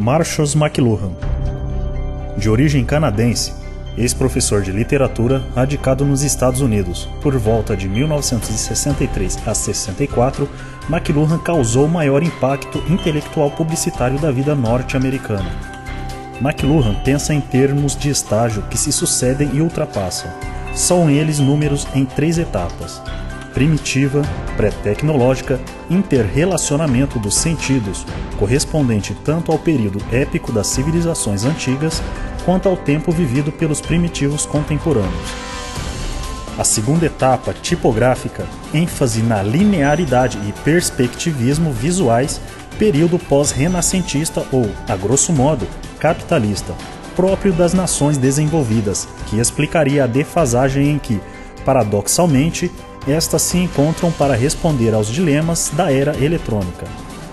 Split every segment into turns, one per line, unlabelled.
Marshall McLuhan. De origem canadense, ex-professor de literatura radicado nos Estados Unidos, por volta de 1963 a 64, McLuhan causou o maior impacto intelectual publicitário da vida norte-americana. McLuhan pensa em termos de estágio que se sucedem e ultrapassam. São eles números em 3 etapas: primitiva, pré-tecnológica, interrelacionamento dos sentidos, correspondente tanto ao período épico das civilizações antigas quanto ao tempo vivido pelos primitivos contemporâneos. A segunda etapa, tipográfica, ênfase na linearidade e perspectivismo visuais, período pós-renascentista ou, a grosso modo, capitalista, próprio das nações desenvolvidas, que explicaria a defasagem em que, paradoxalmente, estas se encontram para responder aos dilemas da era eletrônica.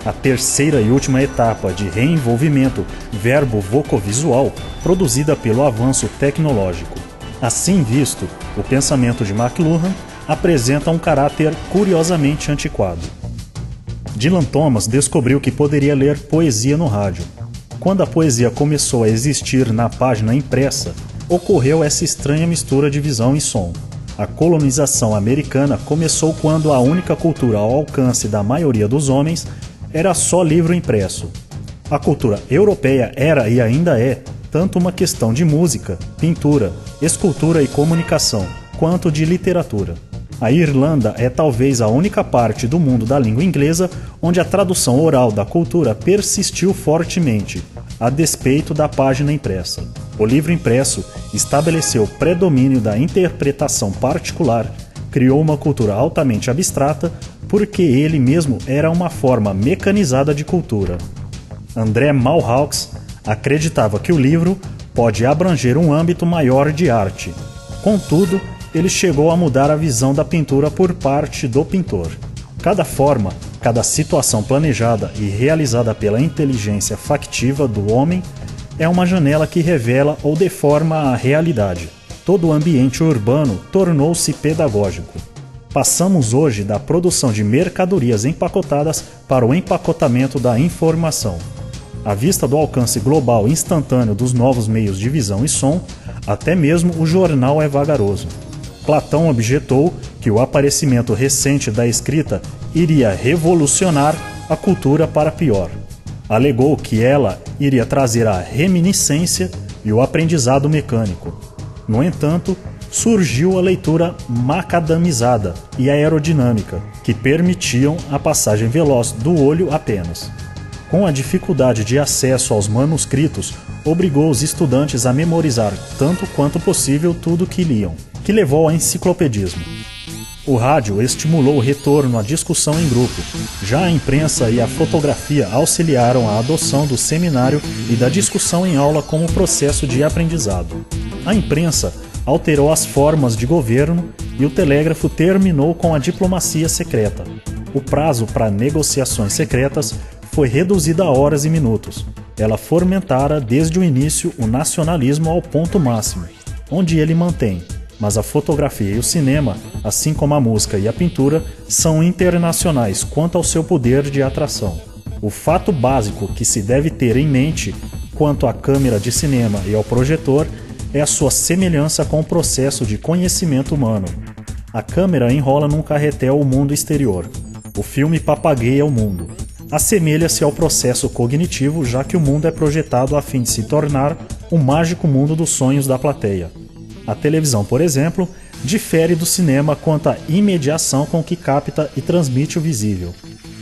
A terceira e última etapa de reenvolvimento verbo-vocovisual, produzida pelo avanço tecnológico. Assim visto, o pensamento de McLuhan apresenta um caráter curiosamente antiquado. Dylan Thomas descobriu que poderia ler poesia no rádio. Quando a poesia começou a existir na página impressa, ocorreu essa estranha mistura de visão e som. A colonização americana começou quando a única cultura ao alcance da maioria dos homens era só livro impresso. A cultura europeia era e ainda é tanto uma questão de música, pintura, escultura e comunicação, quanto de literatura. A Irlanda é talvez a única parte do mundo da língua inglesa onde a tradução oral da cultura persistiu fortemente, a despeito da página impressa. O livro impresso estabeleceu o predomínio da interpretação particular, criou uma cultura altamente abstrata, porque ele mesmo era uma forma mecanizada de cultura. André Malraux acreditava que o livro pode abranger um âmbito maior de arte. Contudo, ele chegou a mudar a visão da pintura por parte do pintor. Cada forma, cada situação planejada e realizada pela inteligência factiva do homem é uma janela que revela ou deforma a realidade. Todo o ambiente urbano tornou-se pedagógico. Passamos hoje da produção de mercadorias empacotadas para o empacotamento da informação. À vista do alcance global instantâneo dos novos meios de visão e som, até mesmo o jornal é vagaroso. Platão objetou que o aparecimento recente da escrita iria revolucionar a cultura para pior. Alegou que ela iria trazer a reminiscência e o aprendizado mecânico. No entanto, surgiu a leitura macadamizada e aerodinâmica, que permitiam a passagem veloz do olho apenas. Com a dificuldade de acesso aos manuscritos, obrigou os estudantes a memorizar tanto quanto possível tudo que liam, que levou ao enciclopedismo. O rádio estimulou o retorno à discussão em grupo. Já a imprensa e a fotografia auxiliaram a adoção do seminário e da discussão em aula como processo de aprendizado. A imprensa alterou as formas de governo e o telégrafo terminou com a diplomacia secreta. O prazo para negociações secretas foi reduzido a horas e minutos. Ela fomentara desde o início o nacionalismo ao ponto máximo, onde ele mantém. Mas a fotografia e o cinema, assim como a música e a pintura, são internacionais quanto ao seu poder de atração. O fato básico que se deve ter em mente quanto à câmera de cinema e ao projetor é a sua semelhança com o processo de conhecimento humano. A câmera enrola num carretel o mundo exterior. O filme papagueia o mundo. Assemelha-se ao processo cognitivo, já que o mundo é projetado a fim de se tornar o mágico mundo dos sonhos da plateia. A televisão, por exemplo, difere do cinema quanto à imediação com que capta e transmite o visível.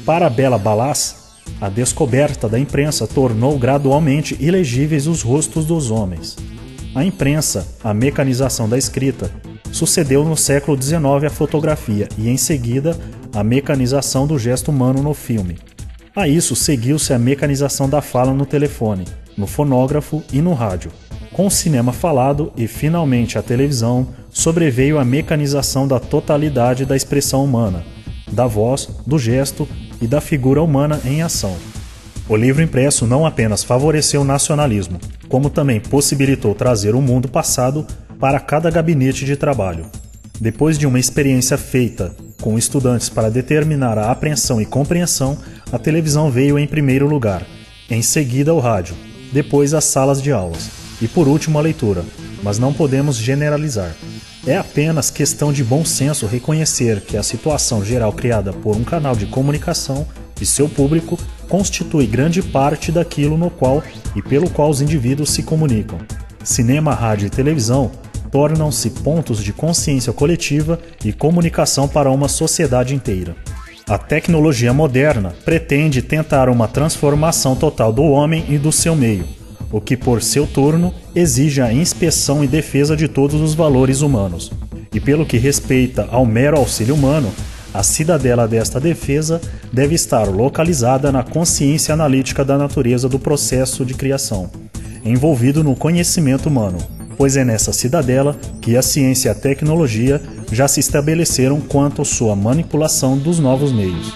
Para Bela Balazs, a descoberta da imprensa tornou gradualmente ilegíveis os rostos dos homens. A imprensa, a mecanização da escrita, sucedeu no século XIX a fotografia e, em seguida, a mecanização do gesto humano no filme. A isso seguiu-se a mecanização da fala no telefone, no fonógrafo e no rádio. Com o cinema falado e, finalmente, a televisão, sobreveio a mecanização da totalidade da expressão humana, da voz, do gesto e da figura humana em ação. O livro impresso não apenas favoreceu o nacionalismo, como também possibilitou trazer o mundo passado para cada gabinete de trabalho. Depois de uma experiência feita com estudantes para determinar a apreensão e compreensão, a televisão veio em primeiro lugar, Em seguida o rádio, depois as salas de aulas e por último a leitura, mas não podemos generalizar. É apenas questão de bom senso reconhecer que a situação geral criada por um canal de comunicação e seu público constitui grande parte daquilo no qual e pelo qual os indivíduos se comunicam. Cinema, rádio e televisão tornam-se pontos de consciência coletiva e comunicação para uma sociedade inteira. A tecnologia moderna pretende tentar uma transformação total do homem e do seu meio, o que por seu turno exige a inspeção e defesa de todos os valores humanos. E pelo que respeita ao mero auxílio humano, a cidadela desta defesa deve estar localizada na consciência analítica da natureza do processo de criação, envolvido no conhecimento humano, pois é nessa cidadela que a ciência e a tecnologia já se estabeleceram quanto à sua manipulação dos novos meios.